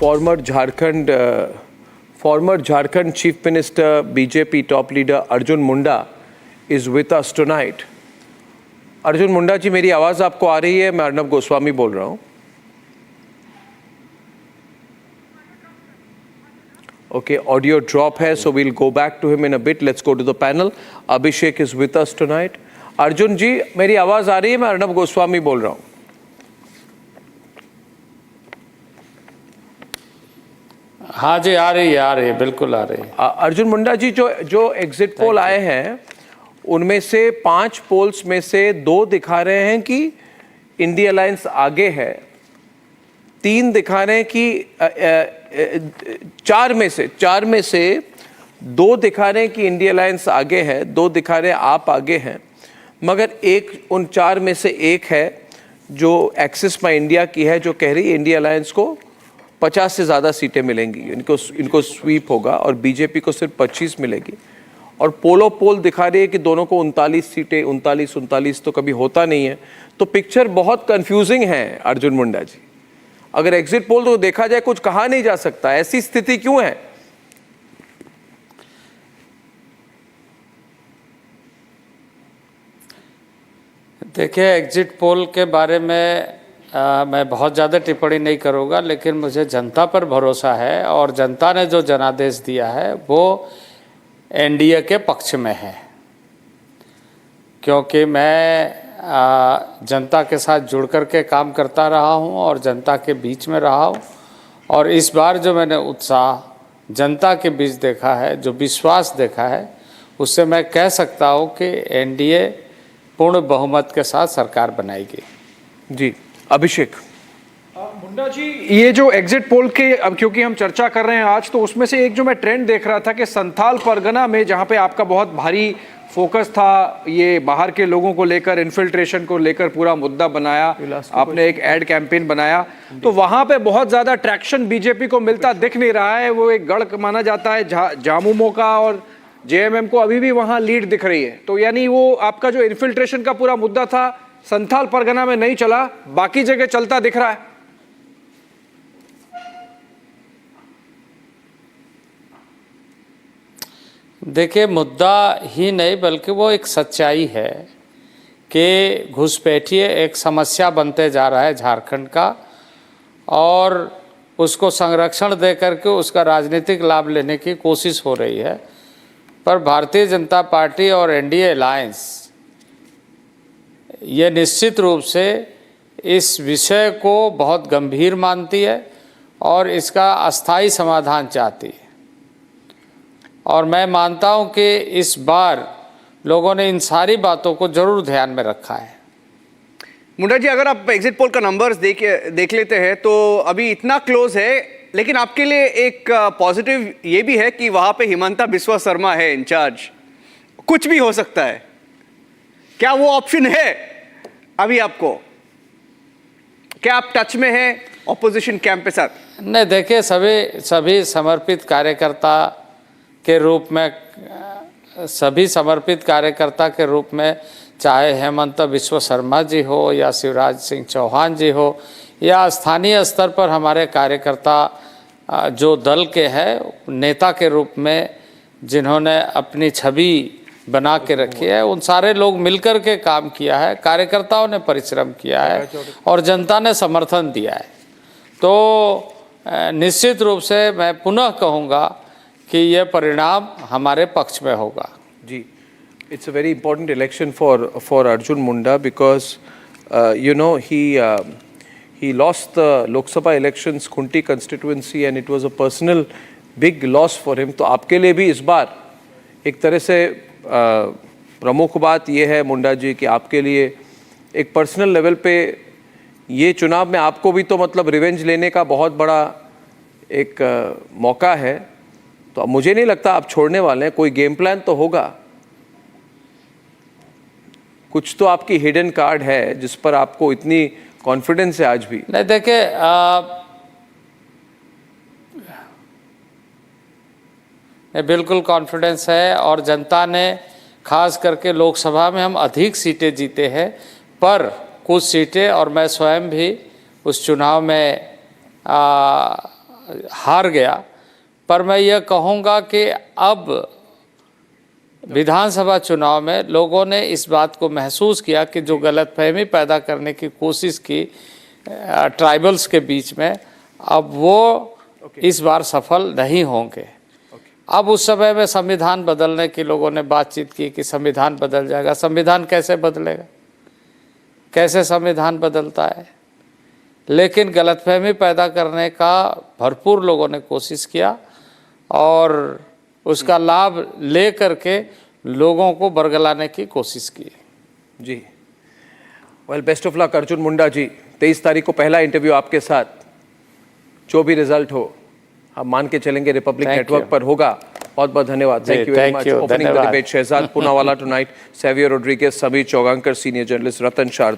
former Jharkhand Chief Minister, BJP top leader Arjun Munda is with us tonight. Arjun Munda जी, मेरी आवाज़ आपको आ रही है? मैं अर्नब गोस्वामी बोल रहा हूँ. Okay, audio drop है, so we'll go back to him in a bit. Let's go to the panel. Abhishek is with us tonight. Arjun जी, मेरी आवाज़ आ रही है? मैं अर्नब गोस्वामी बोल रहा हूँ. हाँ जी, आ रही है, बिल्कुल आ रही है. अर्जुन मुंडा जी, जो एग्जिट पोल आए हैं उनमें से 5 पोल्स में से 2 दिखा रहे हैं कि इंडिया अलायंस आगे है, 3 दिखा रहे हैं कि 4 में से 2 दिखा रहे हैं कि इंडिया अलायंस आगे है, 2 दिखा रहे हैं आप आगे हैं, मगर उन 4 में से एक है जो एक्सिस माई इंडिया की है, जो कह रही है इंडिया अलायंस को 50 से ज़्यादा सीटें मिलेंगी, इनको स्वीप होगा और बीजेपी को सिर्फ 25 मिलेगी. और पोल दिखा रही है कि दोनों को 39 सीटें, 39 तो कभी होता नहीं है. तो पिक्चर बहुत कंफ्यूजिंग है अर्जुन मुंडा जी. अगर एग्जिट पोल तो देखा जाए कुछ कहा नहीं जा सकता, ऐसी स्थिति क्यों है? देखिए, एग्जिट पोल के बारे में मैं बहुत ज़्यादा टिप्पणी नहीं करूँगा, लेकिन मुझे जनता पर भरोसा है और जनता ने जो जनादेश दिया है वो एनडीए के पक्ष में है, क्योंकि मैं जनता के साथ जुड़ कर के काम करता रहा हूं और जनता के बीच में रहा हूं. और इस बार जो मैंने उत्साह जनता के बीच देखा है, जो विश्वास देखा है, उससे मैं कह सकता हूं कि एनडीए पूर्ण बहुमत के साथ सरकार बनाएगी. जी, अभिषेक. मुंडा जी, ये जो एग्जिट पोल के अब क्योंकि हम चर्चा कर रहे हैं आज, तो उसमें से एक जो मैं ट्रेंड देख रहा था कि संथाल परगना में, जहां पे आपका बहुत भारी फोकस था, ये बाहर के लोगों को लेकर, इन्फिल्ट्रेशन को लेकर पूरा मुद्दा बनाया, आपने एक एड कैंपेन बनाया, तो वहां पे बहुत ज्यादा ट्रैक्शन बीजेपी को मिलता दिख नहीं रहा है. वो एक गढ़ माना जाता है जामुमो का, और जेएमएम को अभी भी वहां लीड दिख रही है. तो यानी वो आपका जो इन्फिल्ट्रेशन का पूरा मुद्दा था संथाल परगना में नहीं चला, बाकी जगह चलता दिख रहा है. देखिए, मुद्दा ही नहीं बल्कि वो एक सच्चाई है कि घुसपैठिए एक समस्या बनते जा रहा है झारखंड का, और उसको संरक्षण दे करके उसका राजनीतिक लाभ लेने की कोशिश हो रही है. पर भारतीय जनता पार्टी और एनडीए अलायंस ये निश्चित रूप से इस विषय को बहुत गंभीर मानती है और इसका अस्थायी समाधान चाहती है. और मैं मानता हूं कि इस बार लोगों ने इन सारी बातों को जरूर ध्यान में रखा है. मुंडा जी, अगर आप एग्जिट पोल का नंबर्स देख लेते हैं तो अभी इतना क्लोज है, लेकिन आपके लिए एक पॉजिटिव ये भी है कि वहां पे हिमंता बिस्वा शर्मा है इंचार्ज. कुछ भी हो सकता है. क्या वो ऑप्शन है अभी आपको? क्या आप टच में हैं ऑपोजिशन कैंप के साथ? नहीं, देखिए, सभी समर्पित कार्यकर्ता के रूप में, चाहे हेमंत बिस्वा शर्मा जी हो या शिवराज सिंह चौहान जी हो या स्थानीय स्तर पर हमारे कार्यकर्ता जो दल के हैं, नेता के रूप में जिन्होंने अपनी छवि बना के रखी है, उन सारे लोग मिलकर के काम किया है, कार्यकर्ताओं ने परिश्रम किया है और जनता ने समर्थन दिया है. तो निश्चित रूप से मैं पुनः कहूँगा कि यह परिणाम हमारे पक्ष में होगा. जी, it's a very important election for Arjun Munda because he lost the Lok Sabha elections Khunti constituency and it was a personal big loss for him. तो आपके लिए भी इस बार एक तरह से प्रमुख बात यह है मुंडा जी कि आपके लिए एक पर्सनल लेवल पे ये चुनाव में आपको भी तो मतलब रिवेंज लेने का बहुत बड़ा एक मौका है. तो अब मुझे नहीं लगता आप छोड़ने वाले हैं. कोई गेम प्लान तो होगा, कुछ तो आपकी हिडन कार्ड है जिस पर आपको इतनी कॉन्फिडेंस है आज भी. नहीं, देखिए, बिल्कुल कॉन्फिडेंस है और जनता ने खास करके लोकसभा में हम अधिक सीटें जीते हैं, पर कुछ सीटें, और मैं स्वयं भी उस चुनाव में हार गया, पर मैं यह कहूँगा कि अब विधानसभा चुनाव में लोगों ने इस बात को महसूस किया कि जो गलतफहमी पैदा करने की कोशिश की ट्राइबल्स के बीच में, अब वो इस बार सफल नहीं होंगे। अब उस समय में संविधान बदलने की लोगों ने बातचीत की कि संविधान बदल जाएगा। संविधान कैसे बदलेगा, कैसे संविधान बदलता है? लेकिन गलतफहमी पैदा करने का भरपूर लोगों ने कोशिश किया और उसका लाभ ले करके लोगों को बरगलाने की कोशिश की। जी, well, best of luck Arjun Munda ji. 23 तारीख को पहला इंटरव्यू आपके साथ, जो भी रिजल्ट हो हम मान के चलेंगे रिपब्लिक नेटवर्क पर होगा। बहुत बहुत धन्यवाद। Thank you very much. Opening the debate, Shehzad Poonawalla tonight, Xavier Rodrigues, Sameer Chougankar, senior journalist, Ratan Sharda.